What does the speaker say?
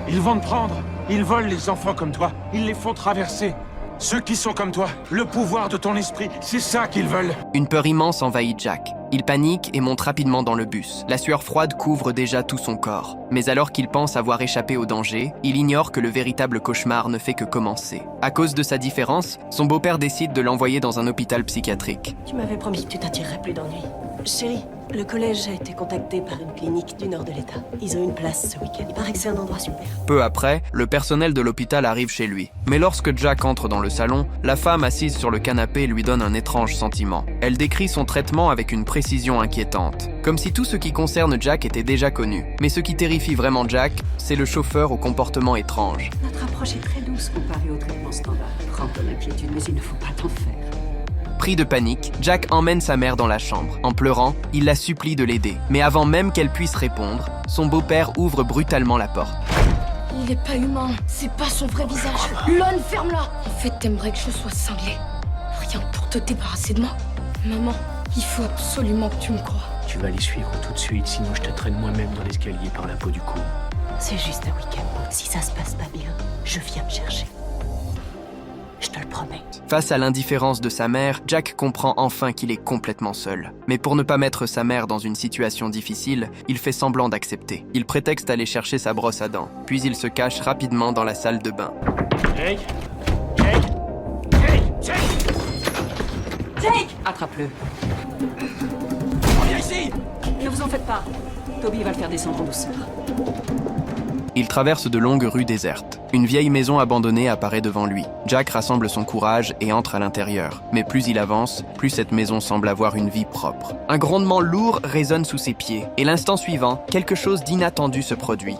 Ils vont te prendre. Ils volent les enfants comme toi. Ils les font traverser. Ceux qui sont comme toi, le pouvoir de ton esprit, c'est ça qu'ils veulent. Une peur immense envahit Jack. Il panique et monte rapidement dans le bus. La sueur froide couvre déjà tout son corps. Mais alors qu'il pense avoir échappé au danger, il ignore que le véritable cauchemar ne fait que commencer. À cause de sa différence, son beau-père décide de l'envoyer dans un hôpital psychiatrique. Tu m'avais promis que tu t'attirerais plus d'ennuis. Chérie, le collège a été contacté par une clinique du nord de l'État. Ils ont une place ce week-end. Il paraît que c'est un endroit super. Peu après, le personnel de l'hôpital arrive chez lui. Mais lorsque Jack entre dans le salon, la femme assise sur le canapé lui donne un étrange sentiment. Elle décrit son traitement avec une précision inquiétante. Comme si tout ce qui concerne Jack était déjà connu. Mais ce qui terrifie vraiment Jack, c'est le chauffeur au comportement étrange. Notre approche est très douce comparée au traitement standard. Prends ton inquiétude, mais il ne faut pas t'en faire. Pris de panique, Jack emmène sa mère dans la chambre. En pleurant, il la supplie de l'aider. Mais avant même qu'elle puisse répondre, son beau-père ouvre brutalement la porte. Il est pas humain, c'est pas son vrai visage. Lon, ferme-la. En fait, t'aimerais que je sois cinglée. Rien que pour te débarrasser de moi. Maman, il faut absolument que tu me crois. Tu vas les suivre tout de suite, sinon je te traîne moi-même dans l'escalier par la peau du cou. C'est juste un week-end. Si ça se passe pas bien, je viens me chercher. Je te le promets. Face à l'indifférence de sa mère, Jack comprend enfin qu'il est complètement seul. Mais pour ne pas mettre sa mère dans une situation difficile, il fait semblant d'accepter. Il prétexte aller chercher sa brosse à dents, puis il se cache rapidement dans la salle de bain. Jake Jake Jake Jake Jake! Attrape-le. Reviens ici. Ne vous en faites pas. Toby va le faire descendre en douceur. Il traverse de longues rues désertes. Une vieille maison abandonnée apparaît devant lui. Jack rassemble son courage et entre à l'intérieur. Mais plus il avance, plus cette maison semble avoir une vie propre. Un grondement lourd résonne sous ses pieds. Et l'instant suivant, quelque chose d'inattendu se produit.